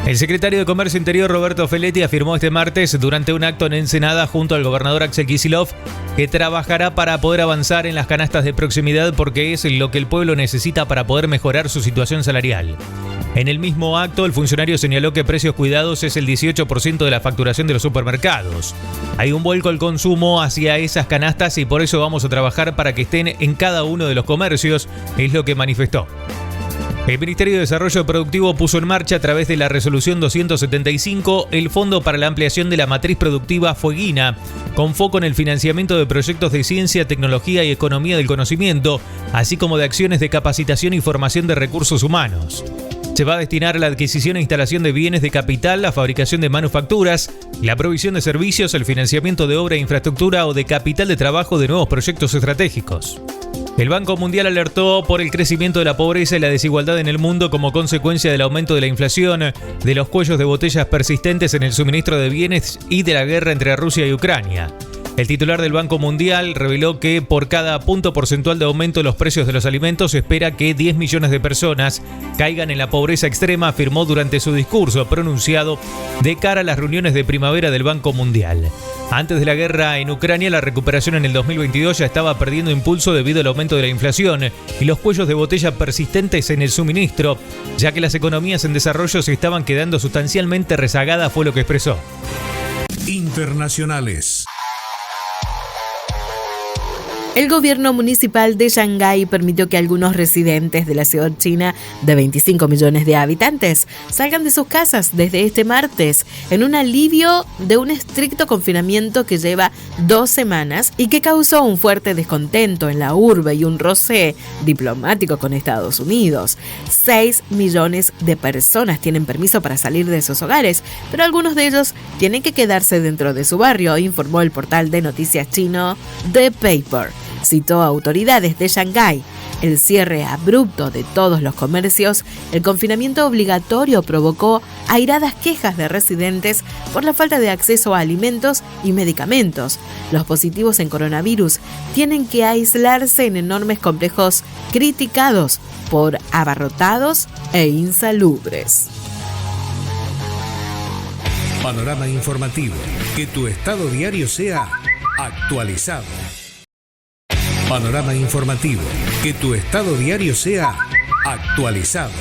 El secretario de Comercio Interior Roberto Feletti afirmó este martes durante un acto en Ensenada junto al gobernador Axel Kicillof que trabajará para poder avanzar en las canastas de proximidad porque es lo que el pueblo necesita para poder mejorar su situación salarial. En el mismo acto, el funcionario señaló que precios cuidados es el 18% de la facturación de los supermercados. Hay un vuelco al consumo hacia esas canastas y por eso vamos a trabajar para que estén en cada uno de los comercios, es lo que manifestó. El Ministerio de Desarrollo Productivo puso en marcha a través de la Resolución 275 el Fondo para la Ampliación de la Matriz Productiva Fueguina, con foco en el financiamiento de proyectos de ciencia, tecnología y economía del conocimiento, así como de acciones de capacitación y formación de recursos humanos. Se va a destinar a la adquisición e instalación de bienes de capital, la fabricación de manufacturas, la provisión de servicios, el financiamiento de obra e infraestructura o de capital de trabajo de nuevos proyectos estratégicos. El Banco Mundial alertó por el crecimiento de la pobreza y la desigualdad en el mundo como consecuencia del aumento de la inflación, de los cuellos de botellas persistentes en el suministro de bienes y de la guerra entre Rusia y Ucrania. El titular del Banco Mundial reveló que por cada punto porcentual de aumento de los precios de los alimentos se espera que 10 millones de personas caigan en la pobreza extrema, afirmó durante su discurso pronunciado de cara a las reuniones de primavera del Banco Mundial. Antes de la guerra en Ucrania, la recuperación en el 2022 ya estaba perdiendo impulso debido al aumento de la inflación y los cuellos de botella persistentes en el suministro, ya que las economías en desarrollo se estaban quedando sustancialmente rezagadas, fue lo que expresó. Internacionales. El gobierno municipal de Shanghái permitió que algunos residentes de la ciudad china de 25 millones de habitantes salgan de sus casas desde este martes en un alivio de un estricto confinamiento que lleva 2 semanas y que causó un fuerte descontento en la urbe y un roce diplomático con Estados Unidos. 6 millones de personas tienen permiso para salir de sus hogares, pero algunos de ellos tienen que quedarse dentro de su barrio, informó el portal de noticias chino The Paper. Citó a autoridades de Shanghái. El cierre abrupto de todos los comercios, el confinamiento obligatorio provocó airadas quejas de residentes por la falta de acceso a alimentos y medicamentos. Los positivos en coronavirus tienen que aislarse en enormes complejos criticados por abarrotados e insalubres. Panorama informativo. Que tu estado diario sea actualizado. Panorama informativo. Que tu estado diario sea actualizado.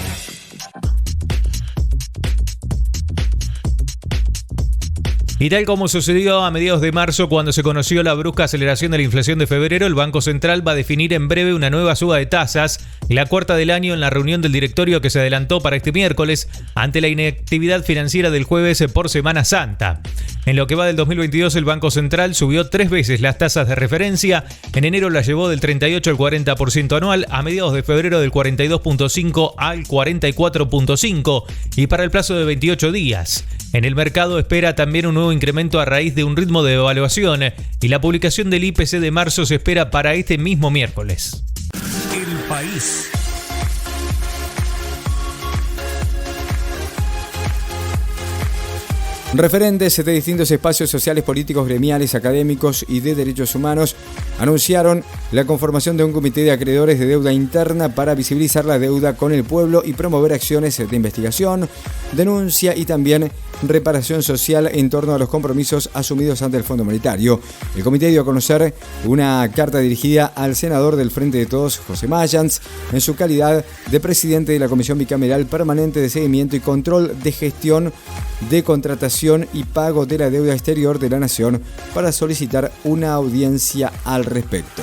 Y tal como sucedió a mediados de marzo cuando se conoció la brusca aceleración de la inflación de febrero, el Banco Central va a definir en breve una nueva suba de tasas, la cuarta del año en la reunión del directorio que se adelantó para este miércoles ante la inactividad financiera del jueves por Semana Santa. En lo que va del 2022, el Banco Central subió 3 veces las tasas de referencia. En enero la llevó del 38 al 40% anual, a mediados de febrero del 42.5 al 44.5 y para el plazo de 28 días. En el mercado espera también un nuevo incremento a raíz de un ritmo de devaluación y la publicación del IPC de marzo se espera para este mismo miércoles. El país. Referentes de distintos espacios sociales, políticos, gremiales, académicos y de derechos humanos anunciaron la conformación de un comité de acreedores de deuda interna para visibilizar la deuda con el pueblo y promover acciones de investigación, denuncia y también reparación social en torno a los compromisos asumidos ante el Fondo Monetario. El comité dio a conocer una carta dirigida al senador del Frente de Todos, José Mayans, en su calidad de presidente de la Comisión Bicameral Permanente de Seguimiento y Control de Gestión de Contratación y Pago de la Deuda Exterior de la Nación para solicitar una audiencia al respecto.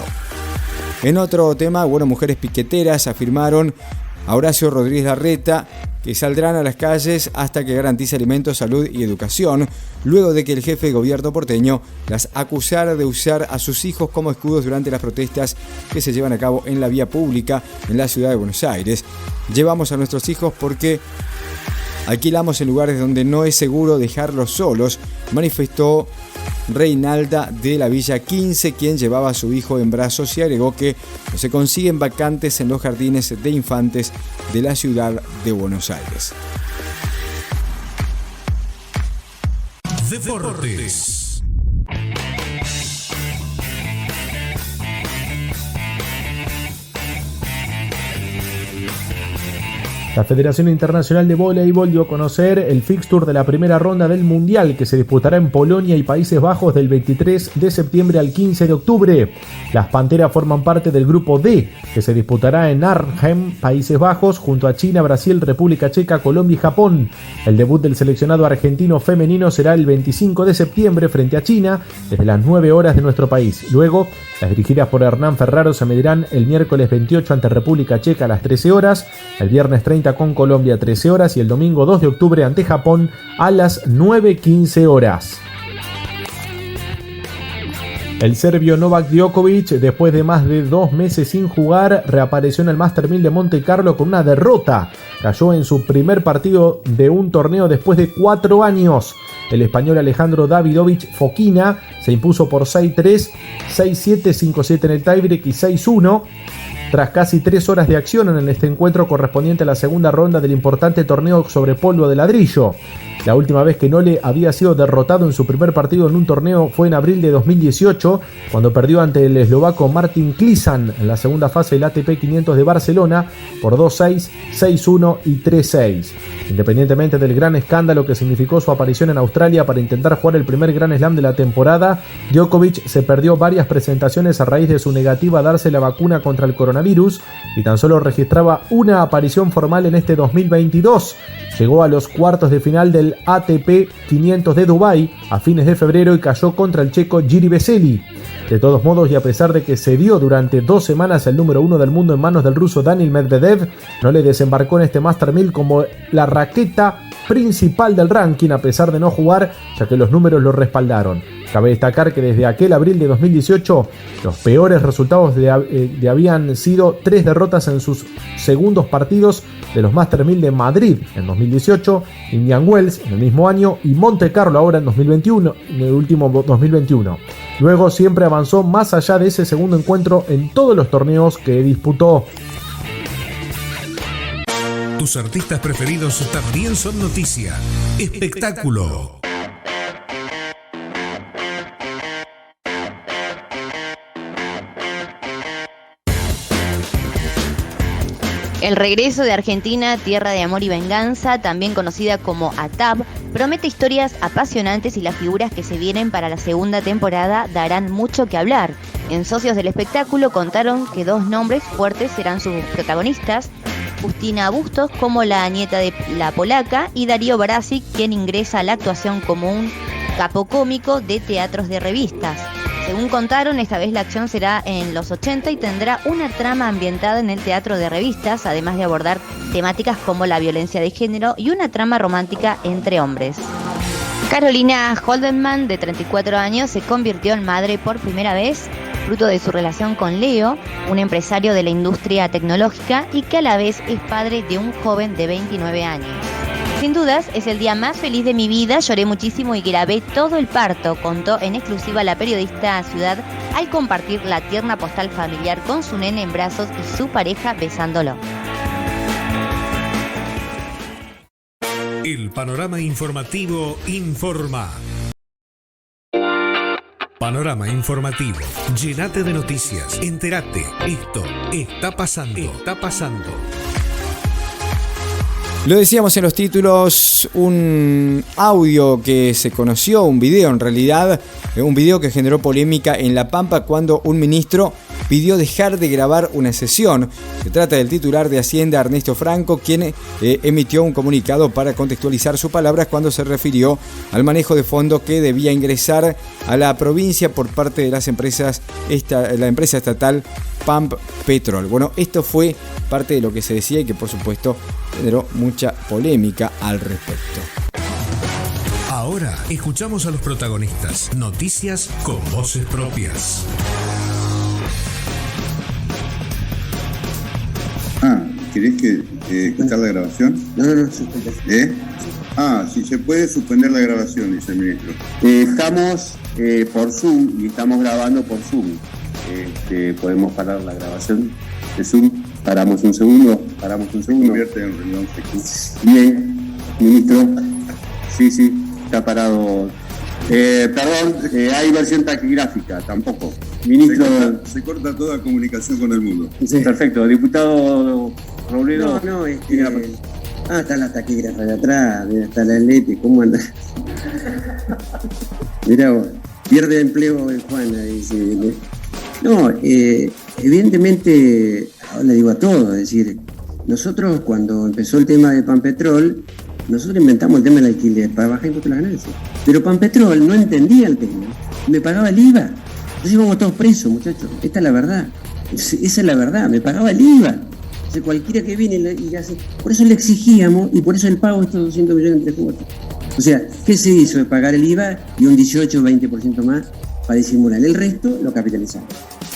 En otro tema, mujeres piqueteras afirmaron a Horacio Rodríguez Larreta que saldrán a las calles hasta que garantice alimentos, salud y educación, luego de que el jefe de gobierno porteño las acusara de usar a sus hijos como escudos durante las protestas que se llevan a cabo en la vía pública en la ciudad de Buenos Aires. Llevamos a nuestros hijos porque alquilamos en lugares donde no es seguro dejarlos solos, manifestó Reinalda de la Villa 15, quien llevaba a su hijo en brazos, y agregó que no se consiguen vacantes en los jardines de infantes de la ciudad de Buenos Aires. Deportes. La Federación Internacional de Voleibol dio a conocer el fixture de la primera ronda del Mundial que se disputará en Polonia y Países Bajos del 23 de septiembre al 15 de octubre. Las Panteras forman parte del grupo D, que se disputará en Arnhem, Países Bajos, junto a China, Brasil, República Checa, Colombia y Japón. El debut del seleccionado argentino femenino será el 25 de septiembre frente a China, desde las 9 horas de nuestro país. Luego, las dirigidas por Hernán Ferraro se medirán el miércoles 28 ante República Checa a las 13 horas, el viernes 30 con Colombia a 13 horas y el domingo 2 de octubre ante Japón a las 9:15 horas. El serbio Novak Djokovic, después de más de 2 meses sin jugar, reapareció en el Master 1000 de Monte Carlo con una derrota. Cayó en su primer partido de un torneo después de 4 años. El español Alejandro Davidovich Fokina se impuso por 6-3, 6-7, 5-7 en el tiebreak y 6-1. Tras casi 3 horas de acción en este encuentro correspondiente a la segunda ronda del importante torneo sobre polvo de ladrillo. La última vez que Nole había sido derrotado en su primer partido en un torneo fue en abril de 2018, cuando perdió ante el eslovaco Martin Klisan en la segunda fase del ATP 500 de Barcelona por 2-6, 6-1 y 3-6. Independientemente del gran escándalo que significó su aparición en Australia para intentar jugar el primer Grand Slam de la temporada, Djokovic se perdió varias presentaciones a raíz de su negativa a darse la vacuna contra el coronavirus y tan solo registraba una aparición formal en este 2022. Llegó a los cuartos de final del ATP 500 de Dubái a fines de febrero y cayó contra el checo Jiří Veselý. De todos modos, y a pesar de que cedió durante 2 semanas el número 1 del mundo en manos del ruso Daniil Medvedev, no le desembarcó en este Master 1000 como la raqueta principal del ranking, a pesar de no jugar, ya que los números lo respaldaron. Cabe destacar que desde aquel abril de 2018, los peores resultados le habían sido 3 derrotas en sus segundos partidos de los Master 1000 de Madrid en 2018, Indian Wells en el mismo año y Monte Carlo ahora en 2021, en el último 2021. Luego siempre avanzó más allá de ese segundo encuentro en todos los torneos que disputó. Tus artistas preferidos también son noticia. Espectáculo. El regreso de Argentina, tierra de amor y venganza, también conocida como ATAP, promete historias apasionantes y las figuras que se vienen para la segunda temporada darán mucho que hablar. En Socios del Espectáculo contaron que 2 nombres fuertes serán sus protagonistas: Justina Bustos como la nieta de la polaca y Darío Barassi, quien ingresa a la actuación como un capo cómico de teatros de revistas. Según contaron, esta vez la acción será en los 80 y tendrá una trama ambientada en el teatro de revistas, además de abordar temáticas como la violencia de género y una trama romántica entre hombres. Carolina Holdenman, de 34 años, se convirtió en madre por primera vez, fruto de su relación con Leo, un empresario de la industria tecnológica y que a la vez es padre de un joven de 29 años. Sin dudas, es el día más feliz de mi vida, lloré muchísimo y grabé todo el parto, contó en exclusiva la periodista Ciudad al compartir la tierna postal familiar con su nene en brazos y su pareja besándolo. El panorama informativo informa. Panorama informativo. Llénate de noticias. Entérate. Esto está pasando. Está pasando. Lo decíamos en los títulos, un audio que se conoció, un video en realidad, un video que generó polémica en La Pampa cuando un ministro pidió dejar de grabar una sesión. Se trata del titular de Hacienda, Ernesto Franco, quien emitió un comunicado para contextualizar sus palabras cuando se refirió al manejo de fondos que debía ingresar a la provincia por parte de las empresas, la empresa estatal Pamp Petrol. Bueno, esto fue parte de lo que se decía y que por supuesto generó mucha polémica al respecto. Ahora escuchamos a los protagonistas. Noticias con voces propias. ¿Querés que quitar la grabación? No. Si se puede suspender la grabación, dice el ministro. Estamos por Zoom y estamos grabando por Zoom. Podemos parar la grabación de Zoom. Paramos un segundo. Convierte en reunión. Bien, ministro. Sí, está parado. Perdón, hay versión taquigráfica, tampoco. Ministro. Se corta toda comunicación con el mundo. Sí. Perfecto. Diputado Robledo. No, está la taquígrafa de atrás, está la Leti, ¿cómo anda? Mirá vos, pierde empleo el Juan ahí. Sí. No, evidentemente, ahora le digo a todos, es decir, nosotros cuando empezó el tema de Panpetrol, nosotros inventamos el tema del alquiler para bajar impuestos a las ganancias. Pero Panpetrol no entendía el tema, me pagaba el IVA. Entonces íbamos todos presos, muchachos, esta es la verdad. Esa es la verdad, me pagaba el IVA. Entonces cualquiera que viene y hace... Por eso le exigíamos y por eso el pago de estos 200 millones entre cuotas. O sea, ¿qué se hizo? De pagar el IVA y un 18 o 20% más para disimular. El resto lo capitalizamos.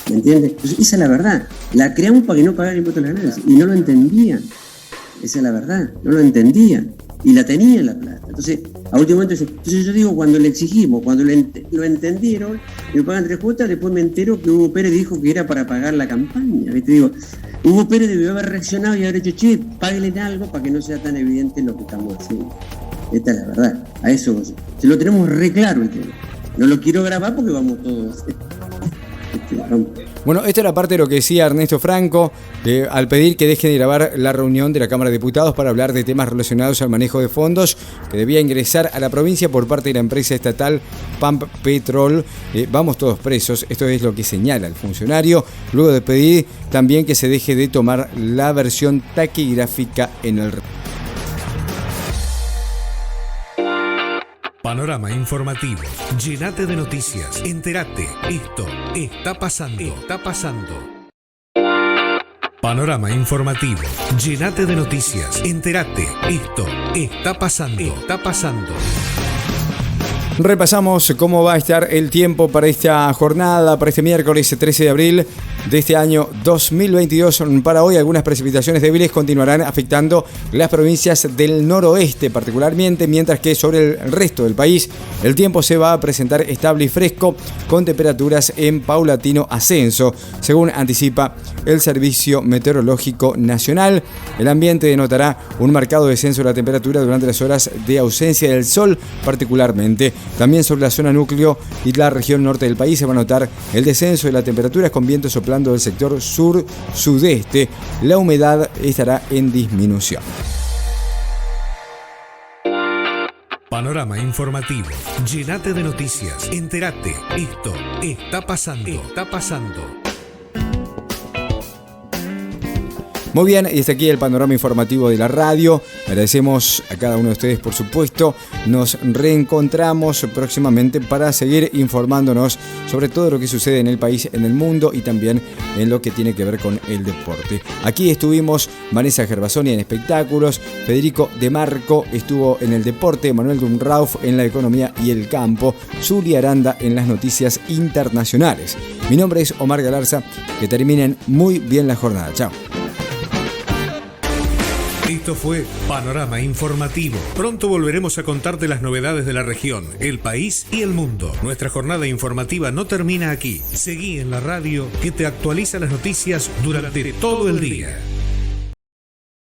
¿Me entiendes? Entonces, esa es la verdad. La creamos para que no pagara impuestos a las ganancias. Y no lo entendían. Esa es la verdad. No lo entendían. Y la tenían la plata. Entonces, a último momento, entonces yo digo, cuando le exigimos, cuando lo entendieron, y lo pagan 3 cuotas, después me entero que Hugo Pérez dijo que era para pagar la campaña. ¿Viste? Digo, Hugo Pérez debió haber reaccionado y haber hecho, che, páguenle algo para que no sea tan evidente lo que estamos haciendo. Esta es la verdad. A eso se lo tenemos re claro el tema. No lo quiero grabar porque vamos todos. Bueno, esta era parte de lo que decía Ernesto Franco al pedir que deje de grabar la reunión de la Cámara de Diputados para hablar de temas relacionados al manejo de fondos que debía ingresar a la provincia por parte de la empresa estatal Panpetrol. Vamos todos presos, esto es lo que señala el funcionario, luego de pedir también que se deje de tomar la versión taquigráfica en el... Panorama informativo. Llenate de noticias. Entérate. Esto está pasando. Está pasando. Panorama informativo. Llenate de noticias. Entérate. Esto está pasando. Está pasando. Repasamos cómo va a estar el tiempo para esta jornada, para este miércoles 13 de abril de este año 2022. Para hoy algunas precipitaciones débiles continuarán afectando las provincias del noroeste particularmente, mientras que sobre el resto del país el tiempo se va a presentar estable y fresco con temperaturas en paulatino ascenso, según anticipa el Servicio Meteorológico Nacional. El ambiente denotará un marcado descenso de la temperatura durante las horas de ausencia del sol particularmente. También sobre la zona núcleo y la región norte del país se va a notar el descenso de las temperaturas con viento soplando del sector sur-sudeste. La humedad estará en disminución. Panorama informativo. Llenate de noticias. Entérate. Esto está pasando. Está pasando. Muy bien, y hasta aquí el panorama informativo de la radio. Agradecemos a cada uno de ustedes, por supuesto. Nos reencontramos próximamente para seguir informándonos sobre todo lo que sucede en el país, en el mundo y también en lo que tiene que ver con el deporte. Aquí estuvimos Vanessa Gervasoni en espectáculos, Federico De Marco estuvo en el deporte, Manuel Dumrauf en la economía y el campo, Zulia Aranda en las noticias internacionales. Mi nombre es Omar Galarza. Que terminen muy bien la jornada. Chao. Esto fue Panorama Informativo. Pronto volveremos a contarte las novedades de la región, el país y el mundo. Nuestra jornada informativa no termina aquí. Seguí en la radio que te actualiza las noticias durante todo el día.